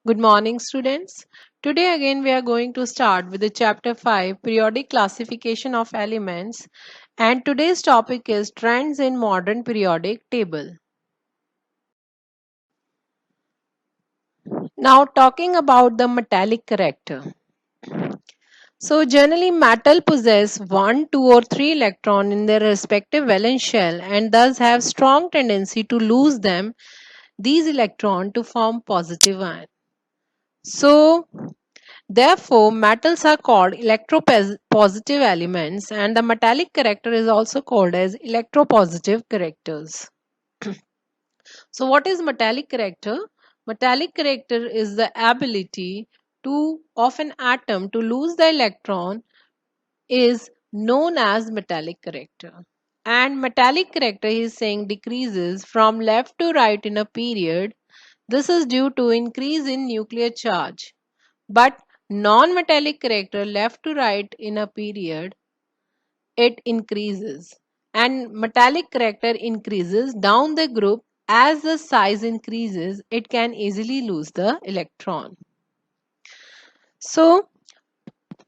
Good morning, students. Today again we are going to start with the chapter 5 periodic classification of elements, and today's topic is trends in modern periodic table. Now talking about the metallic character. So generally metal possess 1, 2 or 3 electron in their respective valence shell and thus have strong tendency to lose these electron to form positive ion. So therefore, metals are called electropositive elements and the metallic character is also called as electropositive characters. So what is metallic character? Metallic character is the ability of an atom to lose the electron is known as metallic character. And metallic character is saying decreases from left to right in a period. This is due to increase in nuclear charge. But non-metallic character left to right in a period, it increases. And metallic character increases down the group as the size increases, it can easily lose the electron. So,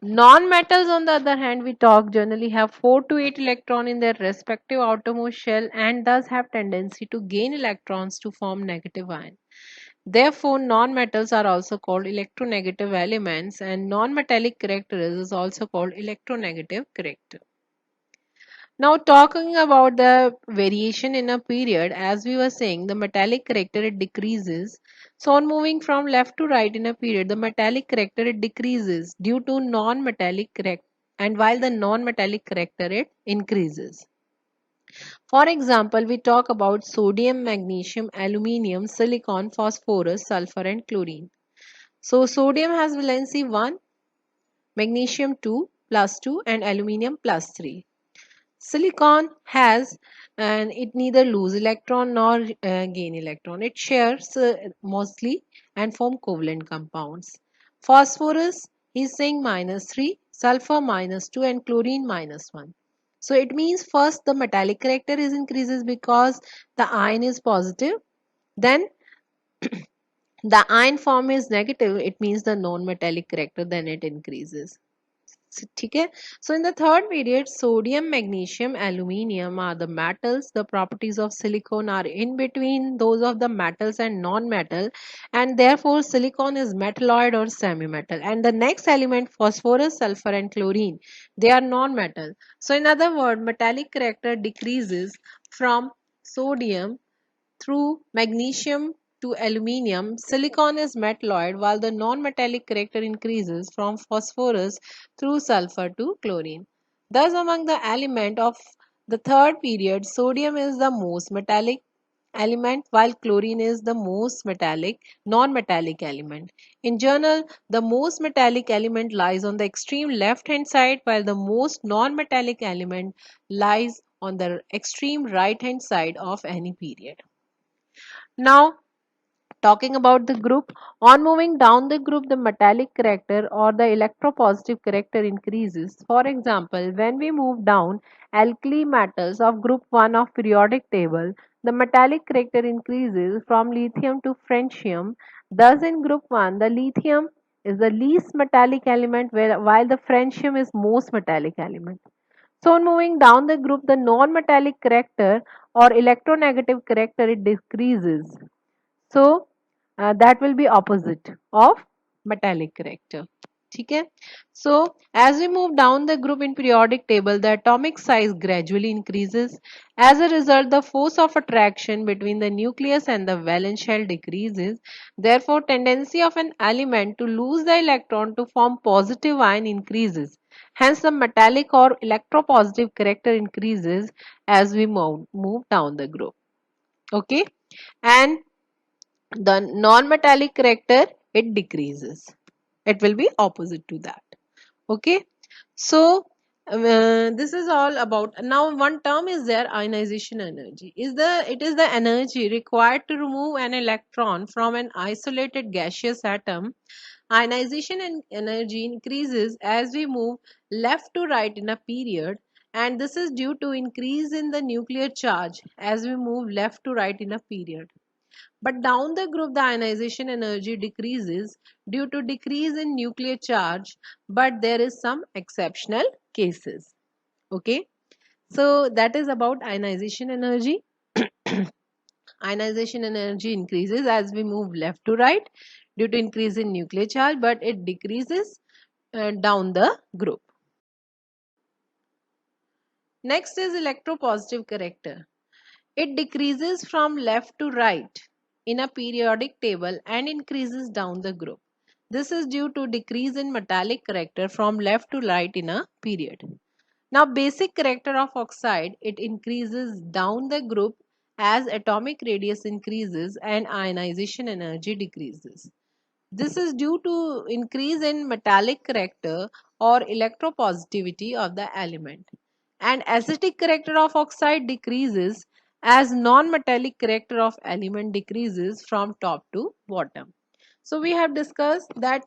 non-metals on the other hand, we talk generally have 4 to 8 electron in their respective outermost shell and thus have tendency to gain electrons to form negative ion. Therefore, non-metals are also called electronegative elements and non-metallic character is also called electronegative character. Now talking about the variation in a period, as we were saying, the metallic character it decreases. So on moving from left to right in a period, the metallic character it decreases due to non-metallic character, and while the non-metallic character it increases. For example, we talk about sodium, magnesium, aluminium, silicon, phosphorus, sulfur and chlorine. So sodium has valency 1, magnesium 2 plus 2 and aluminium plus 3. Silicon has and it neither lose electron nor gain electron. It shares mostly and form covalent compounds. Phosphorus is saying minus 3, sulfur minus 2 and chlorine minus 1. So it means first the metallic character is increases because the ion is positive. Then the ion form is negative. It means the non-metallic character then it increases. ठीक है. So in the third period, sodium, magnesium, aluminium are the metals. The properties of silicon are in between those of the metals and non-metal, and therefore silicon is metalloid or semi-metal. And the next element, phosphorus, sulfur and chlorine, they are non-metal. So in other words, metallic character decreases from sodium through magnesium to aluminium. Silicon is metalloid while the non-metallic character increases from phosphorus through sulfur to chlorine. Thus, among the element of the third period, sodium is the most metallic element while chlorine is the most metallic non-metallic element. In general, the most metallic element lies on the extreme left hand side while the most non-metallic element lies on the extreme right hand side of any period. Now, talking about the group, on moving down the group, the metallic character or the electropositive character increases. For example, when we move down alkali metals of group 1 of periodic table, the metallic character increases from lithium to francium. Thus, in group 1, the lithium is the least metallic element while the francium is most metallic element. So, on moving down the group, the non-metallic character or electronegative character it decreases. So that will be opposite of metallic character. Okay. So as we move down the group in periodic table, the atomic size gradually increases. As a result, the force of attraction between the nucleus and the valence shell decreases. Therefore, tendency of an element to lose the electron to form positive ion increases. Hence, the metallic or electropositive character increases as we move down the group. Okay. And the non-metallic character it decreases. It will be opposite to that. Okay. So this is all about. Now one term is there, ionization energy. It is the energy required to remove an electron from an isolated gaseous atom. Ionization energy increases as we move left to right in a period, and this is due to increase in the nuclear charge as we move left to right in a period. But down the group, the ionization energy decreases due to decrease in nuclear charge, but there is some exceptional cases. Okay, so that is about ionization energy. Ionization energy increases as we move left to right due to increase in nuclear charge, but it decreases down the group. Next is electropositive character. It decreases from left to right in a periodic table and increases down the group. This is due to decrease in metallic character from left to right in a period. Now, basic character of oxide, it increases down the group as atomic radius increases and ionization energy decreases. This is due to increase in metallic character or electropositivity of the element. And acidic character of oxide decreases as non-metallic character of element decreases from top to bottom. So we have discussed that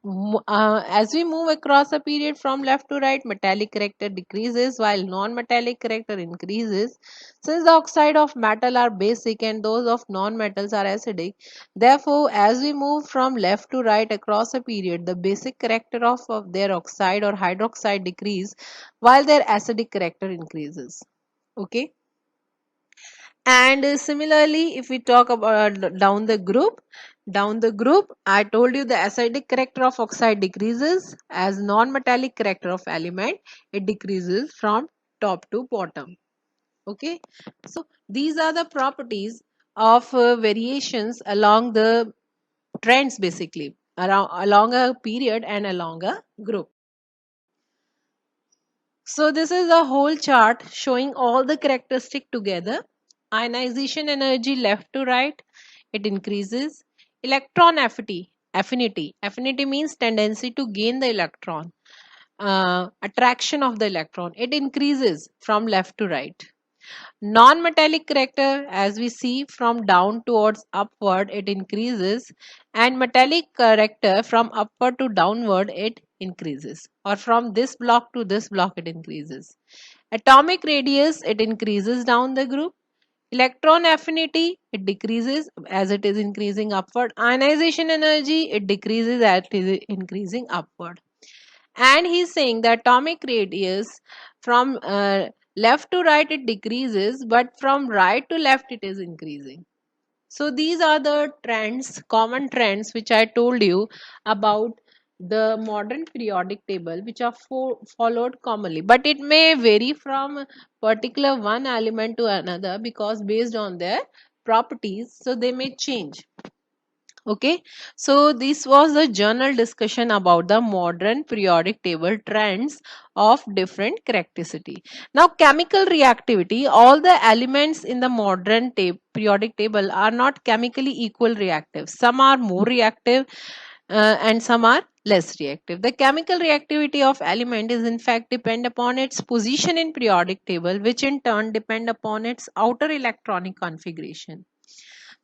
as we move across a period from left to right, metallic character decreases while non-metallic character increases. Since the oxide of metal are basic and those of non-metals are acidic, therefore, as we move from left to right across a period, the basic character of their oxide or hydroxide decrease while their acidic character increases. Okay. And similarly, if we talk about down the group, I told you the acidic character of oxide decreases as non-metallic character of element, it decreases from top to bottom. Okay, so these are the properties of variations along the trends, basically along a period and along a group. So this is a whole chart showing all the characteristic together. Ionization energy left to right, it increases. Electron affinity means tendency to gain the electron. Attraction of the electron, it increases from left to right. Non-metallic character, as we see from down towards upward, it increases, and metallic character from upward to downward, it increases, or from this block to this block, it increases. Atomic radius, it increases down the group. Electron affinity, it decreases as it is increasing upward. Ionization energy, it decreases as it is increasing upward. And he's saying the atomic radius from left to right it decreases, but from right to left it is increasing. So these are the trends, common trends, which I told you about the modern periodic table, which are followed commonly, but it may vary from particular one element to another because based on their properties, so they may change. Okay, so this was a journal discussion about the modern periodic table trends of different charactericity. Now, chemical reactivity, all the elements in the modern periodic table are not chemically equal reactive. Some are more reactive and some are less reactive. The chemical reactivity of element is in fact depend upon its position in periodic table, which in turn depend upon its outer electronic configuration.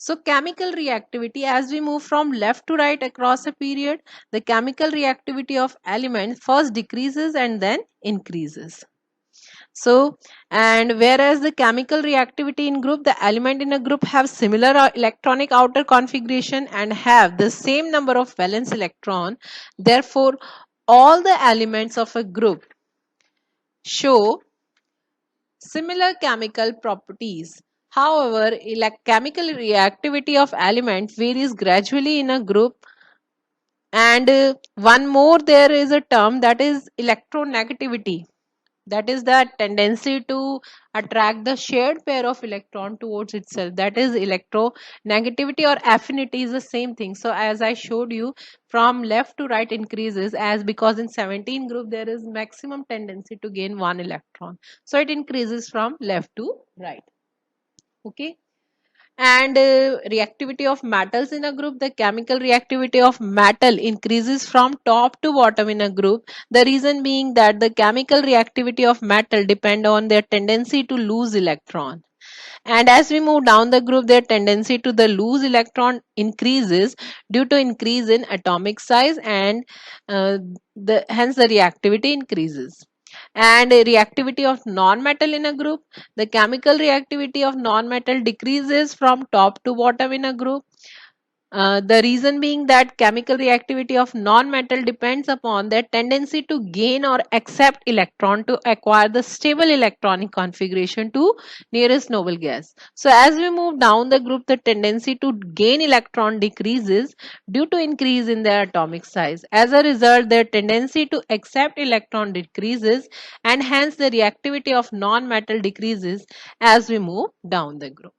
So chemical reactivity, as we move from left to right across a period, the chemical reactivity of elements first decreases and then increases. So, and whereas the chemical reactivity in group, the element in a group have similar electronic outer configuration and have the same number of valence electron. Therefore, all the elements of a group show similar chemical properties. However, chemical reactivity of element varies gradually in a group. And one more, there is a term that is electronegativity. That is the tendency to attract the shared pair of electron towards itself. That is electronegativity, or affinity is the same thing. So as I showed you, from left to right increases as because in 17 group there is maximum tendency to gain one electron. So it increases from left to right. Okay. And reactivity of metals in a group, the chemical reactivity of metal increases from top to bottom in a group. The reason being that the chemical reactivity of metal depend on their tendency to lose electron. And as we move down the group, their tendency to the lose electron increases due to increase in atomic size, and hence the reactivity increases. And reactivity of non-metal in a group. The chemical reactivity of non-metal decreases from top to bottom in a group. The reason being that chemical reactivity of non-metal depends upon their tendency to gain or accept electron to acquire the stable electronic configuration to nearest noble gas. So as we move down the group, the tendency to gain electron decreases due to increase in their atomic size. As a result, their tendency to accept electron decreases, and hence the reactivity of non-metal decreases as we move down the group.